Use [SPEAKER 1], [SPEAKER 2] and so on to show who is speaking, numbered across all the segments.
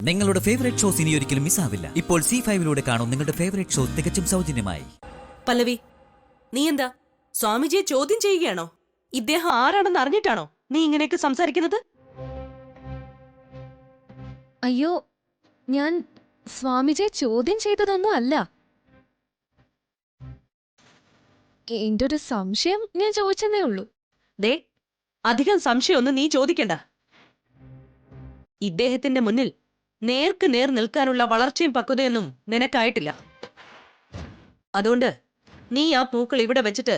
[SPEAKER 1] നിങ്ങളുടെ favourite shows ഇനി ഒരിക്കലും മിസ്സാവില്ല. ഇപ്പോൾ C5 കാണും നിങ്ങളുടെ ഫേവറേറ്റ് ഷോ തികച്ചും സൗജന്യമായി.
[SPEAKER 2] പല്ലവി, നീ എന്താ സ്വാമിജിയെ ചോദ്യം ചെയ്യുകയാണോ? ഇദ്ദേഹം ആരാണെന്ന് അറിഞ്ഞിട്ടാണോ നീ ഇങ്ങനെയൊക്കെ സംസാരിക്കുന്നത്?
[SPEAKER 3] അയ്യോ, ഞാൻ സ്വാമിജിയെ ചോദ്യം ചെയ്തതൊന്നും അല്ല. എന്റെ ഒരു സംശയം ഞാൻ ചോദിച്ചതേ ഉള്ളൂ.
[SPEAKER 2] ദേ, അധികം സംശയമൊന്നും നീ ചോദിക്കണ്ട. ഇദ്ദേഹത്തിന്റെ മുന്നിൽ നേർക്ക് നേർ നിൽക്കാനുള്ള വളർച്ചയും പക്വതയൊന്നും നിനക്കായിട്ടില്ല. അതുകൊണ്ട് നീ ആ പൂക്കൾ ഇവിടെ വെച്ചിട്ട്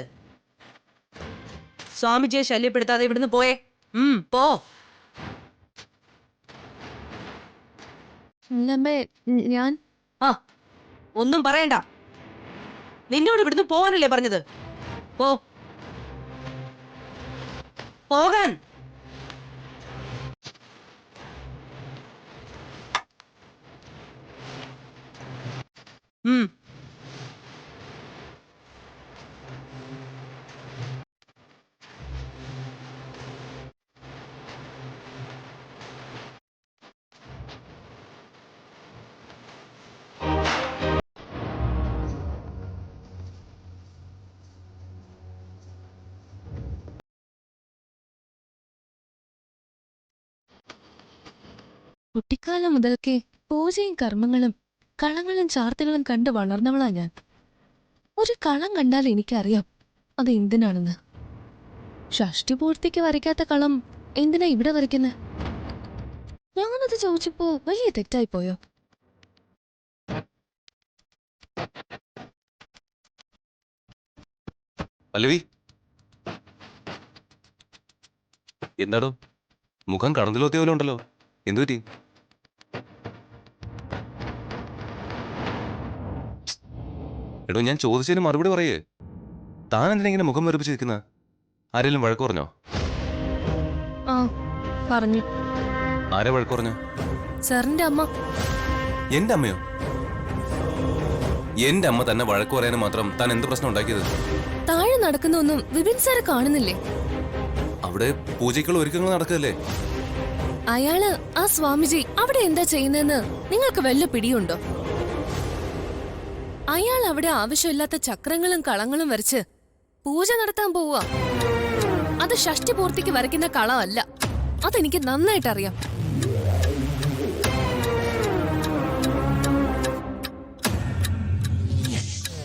[SPEAKER 2] സ്വാമിജിയെ ശല്യപ്പെടുത്താതെ ഇവിടുന്ന് പോയേ. പോ.
[SPEAKER 3] ഞാൻ
[SPEAKER 2] ഒന്നും പറയണ്ട. നിന്നോട് ഇവിടുന്ന് പോവാനല്ലേ പറഞ്ഞത്? പോ, പോകാൻ.
[SPEAKER 3] കുട്ടിക്കാലം മുതൽക്കേ പൂജയും കർമ്മങ്ങളും കളങ്ങളും ചാർത്തുകളും കണ്ട് വളർന്നവളാ ഞാൻ. ഒരു കളം കണ്ടാൽ എനിക്കറിയാം അത് എന്തിനാണെന്ന്. ഷഷ്ടിപൂർത്തിക്ക് വരയ്ക്കാത്ത കളം എന്തിനാ ഇവിടെ വരയ്ക്കുന്നത്? ഞാനത് ചോദിച്ചപ്പോ വലിയ തെറ്റായിപ്പോയോ?
[SPEAKER 4] പല്ലവി, എന്താടോ മുഖം കടന്നിലോത്തിയ പോലെ ഉണ്ടല്ലോ, എന്തുപറ്റി? എടോ, ഞാൻ ചോദിച്ചതിന് മറുപടി പറയേ. താൻ എന്തിനെങ്ങനെ മുഖം വെറുപ്പിച്ചിരിക്കുന്ന? ആരെങ്കിലും വഴക്ക് പറഞ്ഞോ?
[SPEAKER 3] പറഞ്ഞു.
[SPEAKER 4] ആരെ വഴക്ക് പറഞ്ഞു?
[SPEAKER 3] സാറിന്റെ അമ്മ.
[SPEAKER 4] എന്റെ അമ്മയോ? എന്റെ അമ്മ തന്നെ വഴക്ക് പറയാനും മാത്രം താൻ എന്ത് പ്രശ്നം ഉണ്ടാക്കിയത്?
[SPEAKER 3] താഴെ നടക്കുന്നൊന്നും വിപിൻ സാറ് കാണുന്നില്ലേ?
[SPEAKER 4] അവിടെ പൂജയ്ക്കുള്ള ഒരുക്കങ്ങൾ നടക്കല്ലേ?
[SPEAKER 3] അയാള് ആ സ്വാമിജി അവിടെ എന്താ ചെയ്യുന്നതെന്ന് നിങ്ങൾക്ക് വല്ല പിടിയുണ്ടോ? അയാൾ അവിടെ ആവശ്യമില്ലാത്ത ചക്രങ്ങളും കളങ്ങളും വരച്ച് പൂജ നടത്താൻ പോവുക. അത് ഷഷ്ടിപൂർത്തിക്ക് വരയ്ക്കുന്ന കളമല്ല. അതെനിക്ക് നന്നായിട്ടറിയാം.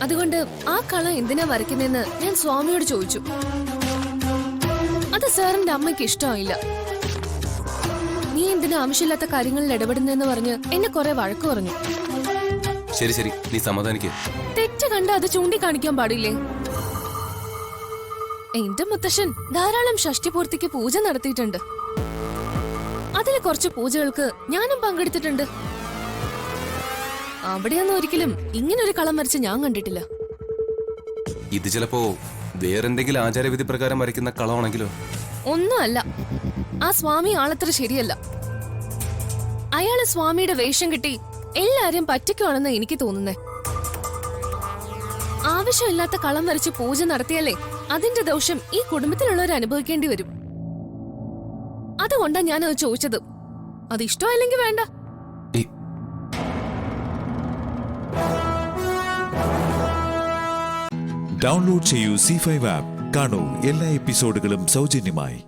[SPEAKER 3] അതുകൊണ്ട് ആ കളം എന്തിനാ വരയ്ക്കുന്നതെന്ന് ഞാൻ സ്വാമിയോട് ചോദിച്ചു. അത് സാറിന്റെ അമ്മയ്ക്ക് ഇഷ്ടമായില്ല. നീ എന്തിനാ ആവശ്യമില്ലാത്ത കാര്യങ്ങളിൽ ഇടപെടുന്നെന്ന് പറഞ്ഞ് എന്നെ കുറെ വഴക്ക് പറഞ്ഞു.
[SPEAKER 4] ശരി ശരി, നീ സമാധാനിക്ക്.
[SPEAKER 3] തെറ്റ് കണ്ട് അത് ചൂണ്ടിക്കാണിക്കാൻ പാടില്ലേ? എന്റെ മുത്തശ്ശൻ ധാരാളം ഷഷ്ടിപൂർത്തിക്ക് പൂജ നടത്തിയിട്ടുണ്ട്. അതിൽ കുറച്ച് പൂജകൾക്ക് ഞാനും പങ്കെടുത്തിട്ടുണ്ട്. അവിടെയൊന്നും ഒരിക്കലും ഇങ്ങനൊരു കളം വരച്ച് ഞാൻ കണ്ടിട്ടില്ല.
[SPEAKER 4] ഇത് ചിലപ്പോ വേറെന്തെങ്കിലും ആചാരവിധി പ്രകാരം വരയ്ക്കുന്ന കളമാണെങ്കിലോ?
[SPEAKER 3] ഒന്നുമല്ല. ആ സ്വാമി ആളത്ര ശരിയല്ല. അയാള് സ്വാമിയുടെ വേഷം കിട്ടി എല്ലാരും പറ്റിക്കുവാണെന്ന് എനിക്ക് തോന്നുന്നേ. ആവശ്യമില്ലാത്ത കളം വരച്ച് പൂജ നടത്തിയാലേ അതിന്റെ ദോഷം ഈ കുടുംബത്തിലുള്ളവർ അനുഭവിക്കേണ്ടി വരും. അതുകൊണ്ടാ ഞാനത് ചോദിച്ചത്. അത് ഇഷ്ടമല്ലെങ്കിൽ വേണ്ട.
[SPEAKER 5] ഡൗൺലോഡ് ചെയ്യൂ C5 ആപ്പ്. കാണൂ എല്ലാ എപ്പിസോഡുകളും സൗജന്യമായി.